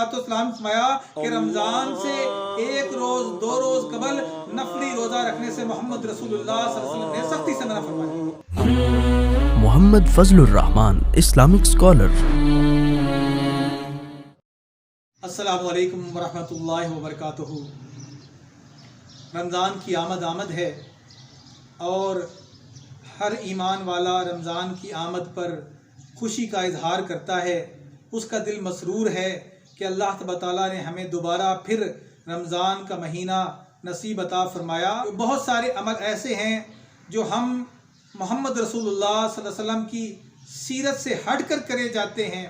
अलैहिस्सलाम ने फरमाया कि रमजान से एक रोज दो रोज कबल नफली रोजा रखने से मोहम्मद रसूलुल्लाह सल्लल्लाहु अलैहि वसल्लम ने सख्ती से मना फरमाया। Mohammad Fazlur Rahman, Islamic scholar. अस्सलामु अलैकुम वरहमतुल्लाहि वबरकातुहू। रमज़ान की आमद है और हर ईमान वाला रमज़ान की आमद पर खुशी का इजहार करता है। उसका दिल मसरूर है कि अल्लाह तआला ने हमें दोबारा फिर रमज़ान का महीना नसीब अता फरमाया। बहुत सारे अमल ऐसे हैं जो हम मोहम्मद रसूलुल्लाह सल्लल्लाहु अलैहि वसल्लम की सीरत से हट कर करे जाते हैं।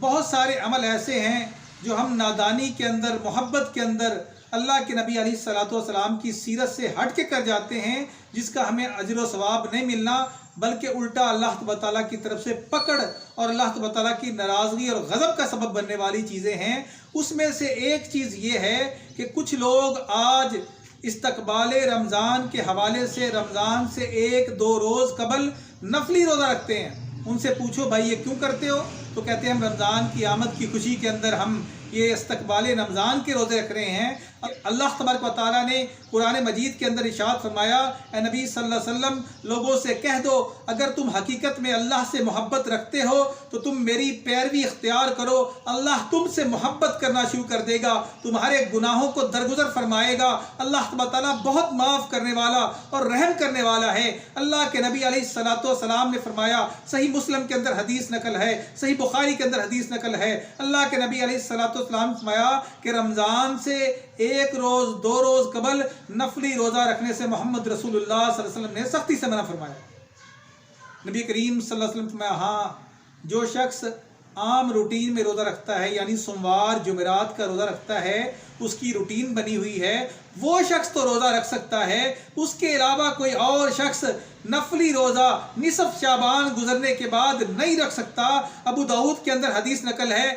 बहुत सारे अमल ऐसे हैं जो हम नादानी के अंदर, मोहब्बत के अंदर अल्लाह के नबी अलैहिस्सलाम की सीरत से हट के कर जाते हैं, जिसका हमें अजर व सवाब नहीं मिलना, बल्कि उल्टा अल्लाह ताला की तरफ से पकड़ और अल्लाह ताला की नाराज़गी और गज़ब का सबब बनने वाली चीज़ें हैं। उसमें से एक चीज़ ये है कि कुछ लोग आज इस्तकबाले रमज़ान के हवाले से रमज़ान से एक दो रोज़ कबल नफली रोज़ा रखते हैं। उनसे पूछो भाई ये क्यों करते हो, तो कहते हैं हम रमज़ान की आमद की खुशी के अंदर हम ये इस्तकबाले रमज़ान के रोज़े रख रहे हैं। अल्लाह तबारक व तआला ने कुरान मजीद के अंदर इरशाद फरमाया, ए नबी सल्लल्लाहु अलैहि वसल्लम लोगों से कह दो अगर तुम हकीकत में अल्लाह से मोहब्बत रखते हो तो तुम मेरी पैरवी इख्तियार करो, अल्लाह तुमसे मोहब्बत करना शुरू कर देगा, तुम्हारे गुनाहों को दरगुजर फरमाएगा। अल्लाह तआला बहुत माफ़ करने वाला और रहम करने वाला है। अल्लाह के नबी अलैहिस्सलाम ने फरमाया, सही मुस्लिम के अंदर हदीस नकल है, सही बुखारी के अंदर हदीस नकल है, अल्लाह के नबी अलैहिस्सलाम ने फरमाया कि रमज़ान से एक रोज़ दो रोज़ कबल नफली रोज़ा रखने से मोहम्मद रसूलुल्लाह सल्लल्लाहु अलैहि वसल्लम ने सख्ती से मना फरमाया। नबी करीम सल्लल्लाहु अलैहि वसल्लम ने फरमाया, हाँ जो शख्स आम रूटीन में रोज़ा रखता है, यानी सोमवार जुमेरात का रोज़ा रखता है, उसकी रूटीन बनी हुई है, वो शख्स तो रोज़ा रख सकता है। उसके अलावा कोई और शख्स नफली रोज़ा निसफ शाबान गुजरने के बाद नहीं रख सकता। अबू दाऊद के अंदर हदीस नकल है,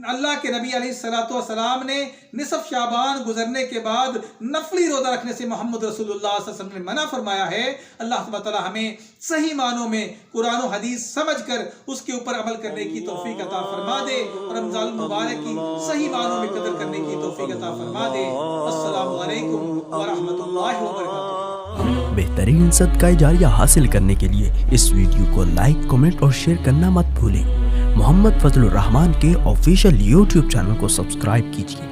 अल्लाह के नबी अलैहिस्सलाम ने निसफ शाबान गुजरने के बाद नफली रोज़ा रखने से मोहम्मद रसूलुल्लाह सल्लल्लाहु अलैहि वसल्लम ने मना फरमाया है। अल्लाह ताला हमें सही मानों में कुरान और हदीस समझ कर उसके ऊपर अमल करने की तौफीक अता फरमा दे और रमज़ान मुबारक की सही मानों में कदर करने की तौफीक अता फरमा दे। अस्सलामु अलैकुम व रहमतुल्लाहि व बरकातुहू। बेहतरीन सदका जारिया हासिल करने के लिए इस वीडियो को लाइक, कमेंट और शेयर करना मत भूलें। मोहम्मद फजलुर रहमान के ऑफिशियल यूट्यूब चैनल को सब्सक्राइब कीजिए